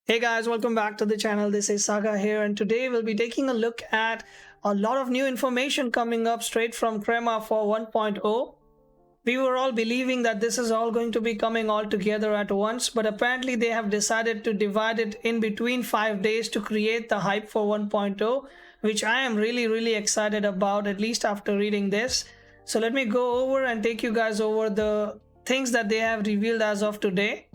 Hey guys, welcome back to the channel. This is Saga here, and today we'll be taking a look at a lot of new information coming up straight from 𝗃𝗃 1.0. We were all believing that this is all going to be coming all together at once, but apparently they have decided to divide it in between 5 days to create the hype for 1.0, which I am really excited about, at least after reading this. So let me go over and take you guys over the things that they have revealed as of today.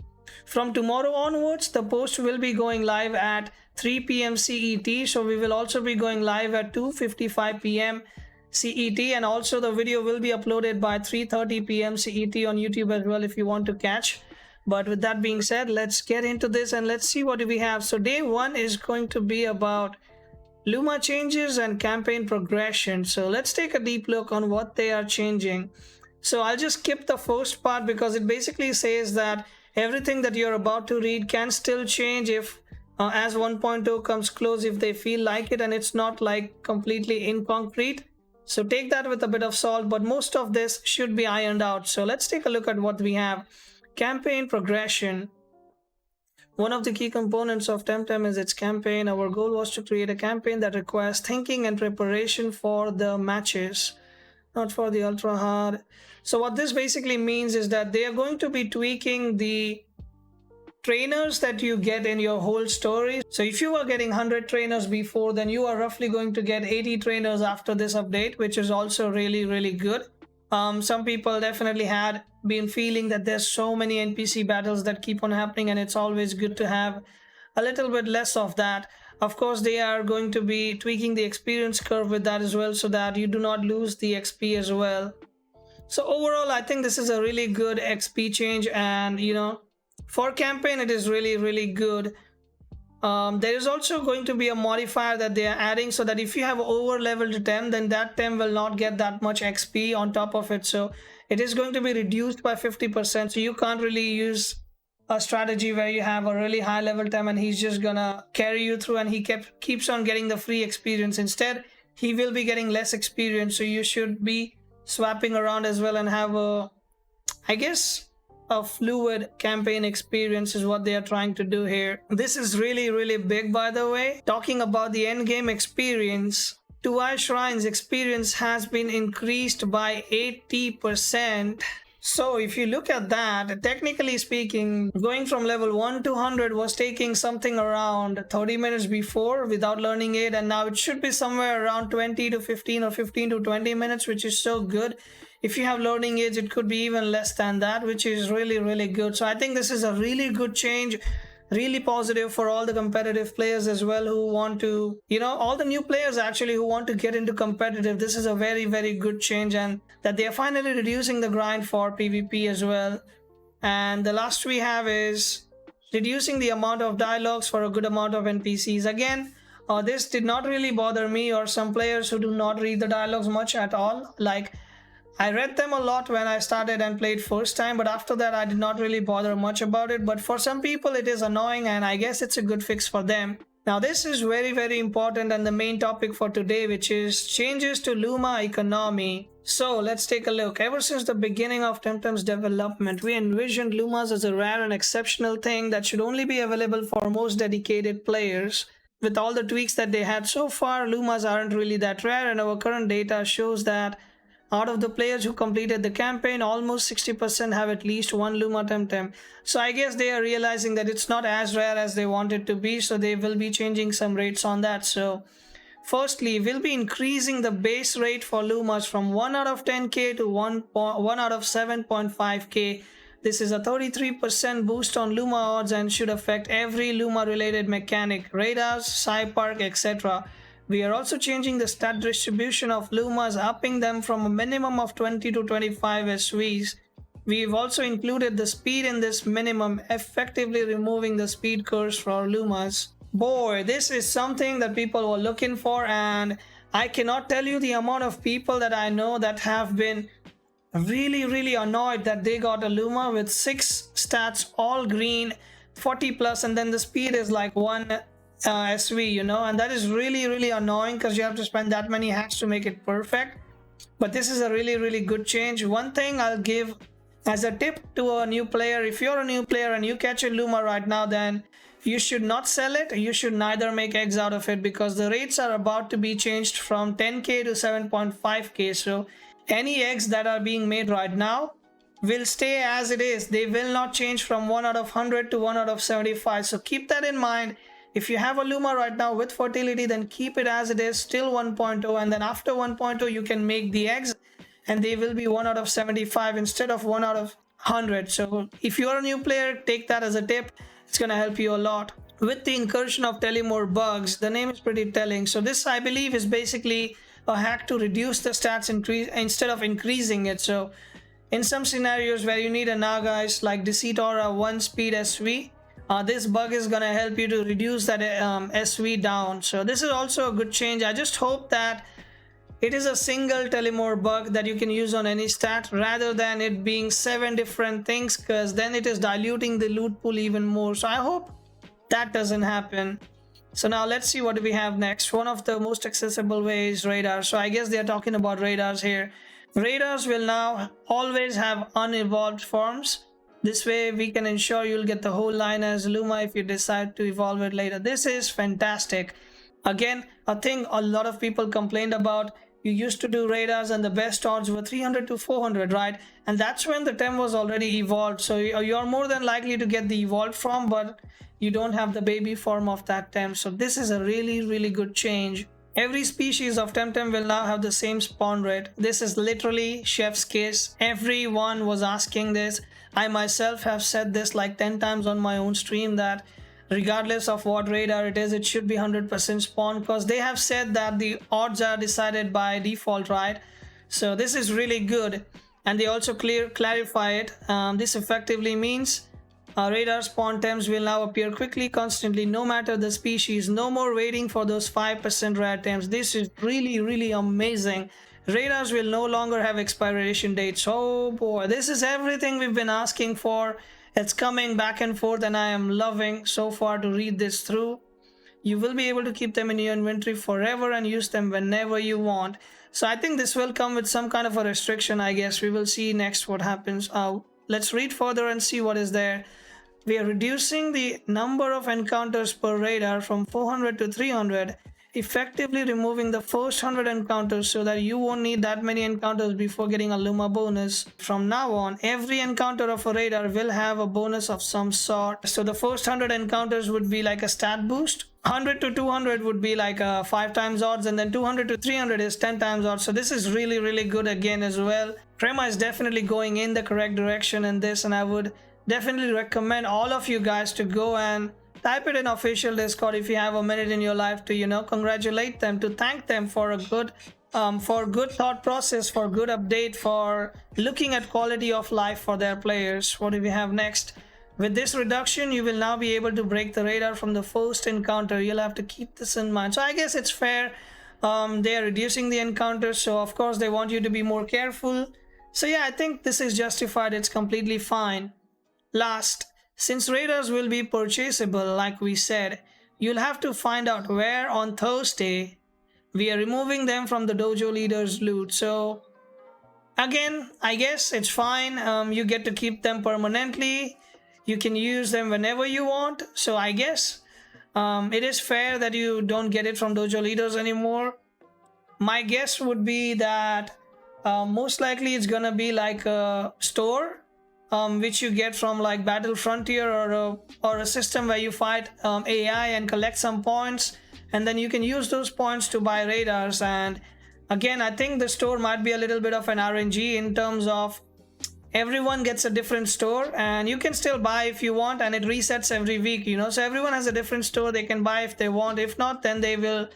From tomorrow onwards, the post will be going live at 3 p.m. CET. So we will also be going live at 2:55 p.m. CET, and also the video will be uploaded by 3:30 p.m. CET on YouTube as well if you want to catch. But with that being said, let's get into this and let's see what we have. So day one is going to be about Luma changes and campaign progression. So let's take a deep look on what they are changing. So I'll just skip the first part because it basically says that everything that you're about to read can still change if as 1.0 comes close, if they feel like it, and it's not like completely in concrete. So take that with a bit of salt, but most of this should be ironed out. So let's take a look at what we have. Campaign progression. One of the key components of TEMTEM is its campaign. Our goal was to create a campaign that requires thinking and preparation for the matches, not for the ultra hard. So what this basically means is that they are going to be tweaking the trainers that you get in your whole story. So if you were getting 100 trainers before, then you are roughly going to get 80 trainers after this update, which is also really good. Some people definitely had been feeling that there's so many NPC battles that keep on happening, and it's always good to have a little bit less of that. Of course, they are going to be tweaking the experience curve with that as well, so that you do not lose the XP as well. So overall, I think this is a really good XP change, and for campaign it is really good. There is also going to be a modifier that they are adding, so that if you have over leveled TEM, then that TEM will not get that much XP on top of it. So it is going to be reduced by 50%. So you can't really use a strategy where you have a really high level TEM and he's just gonna carry you through and he keeps on getting the free experience. Instead, he will be getting less experience. So you should be swapping around as well and have a fluid campaign experience is what they are trying to do here. This is really big, by the way. Talking about the end game experience, Tuai Shrine's experience has been increased by 80%. So if you look at that, technically speaking, going from level 1 to 100 was taking something around 30 minutes before without learning it, and now it should be somewhere around 20 to 15 or 15 to 20 minutes, which is so good. If you have learning aids, it could be even less than that, which is really good. So I think this is a really good change, really positive for all the competitive players as well who want to, all the new players actually who want to get into competitive. This is a very good change, and that they are finally reducing the grind for PvP as well. And the last we have is reducing the amount of dialogues for a good amount of NPCs. Again, this did not really bother me or some players who do not read the dialogues much at all. Like, I read them a lot when I started and played first time, but after that I did not really bother much about it. But for some people it is annoying, and I guess it's a good fix for them. Now this is very important and the main topic for today, which is changes to Luma economy. So let's take a look. Ever since the beginning of TEMTEM's development, we envisioned Lumas as a rare and exceptional thing that should only be available for most dedicated players. With all the tweaks that they had so far, Lumas aren't really that rare, and our current data shows that out of the players who completed the campaign, almost 60% have at least one Luma TEMTEM. So I guess they are realizing that it's not as rare as they want it to be, so they will be changing some rates on that. So firstly, we'll be increasing the base rate for Lumas from 1 out of 10k to 1 out of 7.5k. This is a 33% boost on Luma odds and should affect every Luma related mechanic, radars, Sci-Park, etc. We are also changing the stat distribution of Lumas, upping them from a minimum of 20 to 25 SVs. We've also included the speed in this minimum, effectively removing the speed curse for Lumas. Boy, this is something that people were looking for, and I cannot tell you the amount of people that I know that have been really annoyed that they got a Luma with 6 stats, all green, 40 plus, and then the speed is like 1 SV, and that is really annoying because you have to spend that many hacks to make it perfect. But this is a really good change. One thing I'll give as a tip to a new player: if you're a new player and you catch a Luma right now, then you should not sell it. You should neither make eggs out of it, because the rates are about to be changed from 10k to 7.5k. So any eggs that are being made right now will stay as it is. They will not change from 1 out of 100 to 1 out of 75. So keep that in mind. If you have a Luma right now with fertility, then keep it as it is till 1.0, and then after 1.0 you can make the eggs and they will be 1 out of 75 instead of 1 out of 100. So if you're a new player, take that as a tip. It's going to help you a lot. With the incursion of 𝗬𝗿𝗏𝗏, the name is pretty telling. So this, I believe, is basically a hack to reduce the stats instead of increasing it. So in some scenarios where you need a Naga like 𝗬𝗏𝗏, this bug is going to help you to reduce that SV down. So this is also a good change. I just hope that it is a single 𝗬𝗏𝗏 bug that you can use on any stat rather than it being 7 different things, because then it is diluting the loot pool even more. So I hope that doesn't happen. So now let's see what we have next. One of the most accessible ways, radar. So I guess they're talking about radars here. Radars will now always have unevolved forms. This way we can ensure you'll get the whole line as Luma if you decide to evolve it later. This is fantastic. Again, a thing a lot of people complained about. You used to do radars and the best odds were 300 to 400, right? And that's when the TEM was already evolved. So you're more than likely to get the evolved form, but you don't have the baby form of that TEM. So this is a really good change. Every species of TEMTEM will now have the same spawn rate. This is literally chef's kiss. Everyone was asking this. I myself have said this like 10 times on my own stream, that regardless of what radar it is, it should be 100% spawn, because they have said that the odds are decided by default, right? So this is really good. And they also clarify it. This effectively means radar spawn TEMs will now appear quickly, constantly, no matter the species. No more waiting for those 5% rare TEMs. This is really amazing. Radars will no longer have expiration dates. Oh boy, this is everything we've been asking for. It's coming back and forth, and I am loving so far to read this through. You will be able to keep them in your inventory forever and use them whenever you want. So I think this will come with some kind of a restriction, I guess. We will see next what happens. Let's read further and see what is there. We are reducing the number of encounters per radar from 400 to 300, effectively removing the first 100 encounters so that you won't need that many encounters before getting a Luma bonus. From now on, every encounter of a radar will have a bonus of some sort. So the first 100 encounters would be like a stat boost. 100 to 200 would be like 5 times odds, and then 200 to 300 is 10 times odds. So this is really good again as well. 𝗬𝗏𝗏 is definitely going in the correct direction in this, and I would definitely recommend all of you guys to go and type it in official Discord if you have a minute in your life to, you know, congratulate them, to thank them for a good thought process, for good update, for looking at quality of life for their players. What do we have next? With this reduction, you will now be able to break the radar from the first encounter. You'll have to keep this in mind. So I guess it's fair. They are reducing the encounters, so of course they want you to be more careful. So yeah, I think this is justified. It's completely fine. Last, since radars will be purchasable, like we said, you'll have to find out where on Thursday we are removing them from the dojo leaders loot. So again, I guess it's fine. You get to keep them permanently. You can use them whenever you want. So I guess it is fair that you don't get it from dojo leaders anymore. My guess would be that most likely it's gonna be like a store which you get from like Battle Frontier, or a system where you fight AI and collect some points, and then you can use those points to buy radars. And again, I think the store might be a little bit of an RNG in terms of everyone gets a different store, and you can still buy if you want, and it resets every week, you know. So everyone has a different store. They can buy if they want. If not, then they will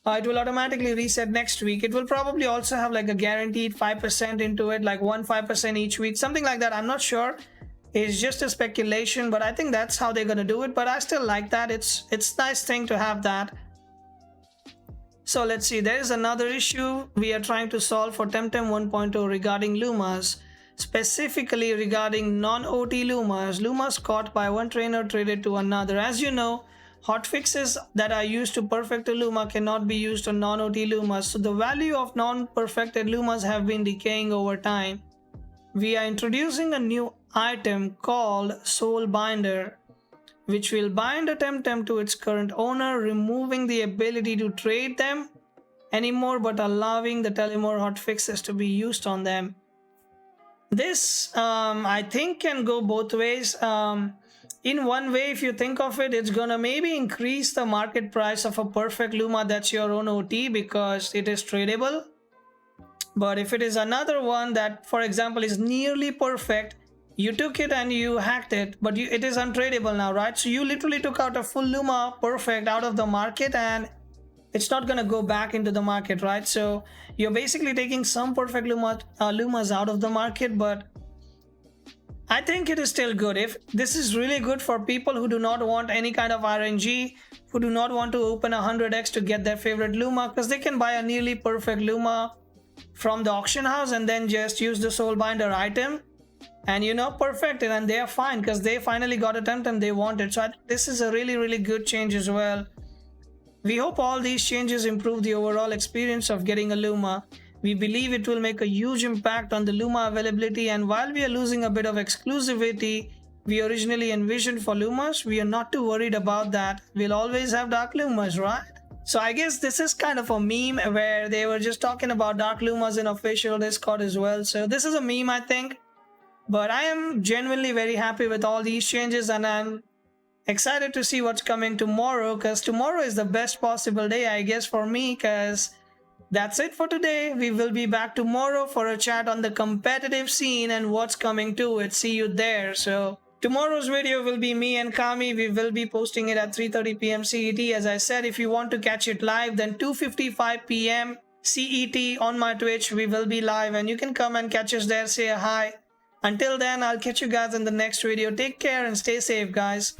it will automatically reset next week. It will probably also have like a guaranteed 5% into it, like 5% each week, something like that. I'm not sure. It's just a speculation, but I think that's how they're gonna do it. But I still like that. It's a nice thing to have that. So let's see. There is another issue we are trying to solve for TEMTEM 1.0 regarding Lumas, specifically regarding non-OT Lumas. Lumas caught by one trainer traded to another. As you know, hotfixes that are used to perfect a Luma cannot be used on non-OT Lumas, so the value of non-perfected Lumas have been decaying over time. We are introducing a new item called Soulbinder, which will bind a TEMTEM to its current owner, removing the ability to trade them anymore but allowing the TOMOROW hotfixes to be used on them. This I think can go both ways. In one way, if you think of it, it's gonna maybe increase the market price of a perfect Luma that's your own OT because it is tradable. But if it is another one that, for example, is nearly perfect, you took it and you hacked it, but it is untradeable now, right? So you literally took out a full Luma perfect out of the market and it's not going to go back into the market, right? So you're basically taking some perfect Lumas out of the market, but I think it is still good. If this is really good for people who do not want any kind of RNG, who do not want to open 100x to get their favorite Luma, because they can buy a nearly perfect Luma from the auction house and then just use the Soulbinder item and, you know, perfect it, and they are fine because they finally got a TEMTEM they wanted. So I think this is a really good change as well. We hope all these changes improve the overall experience of getting a Luma. We believe it will make a huge impact on the Luma availability, and while we are losing a bit of exclusivity we originally envisioned for Lumas, we are not too worried about that. We'll always have dark Lumas, right? So I guess this is kind of a meme where they were just talking about dark Lumas in official Discord as well. So this is a meme, I think. But I am genuinely very happy with all these changes, and I'm excited to see what's coming tomorrow, because tomorrow is the best possible day, I guess, for me, because that's it for today. We will be back tomorrow for a chat on the competitive scene and what's coming to it. See you there. So tomorrow's video will be me and Kami. We will be posting it at 3:30 p.m. CET. As I said, if you want to catch it live, then 2:55 p.m. CET on my Twitch, we will be live and you can come and catch us there, say a hi. Until then, I'll catch you guys in the next video. Take care and stay safe, guys.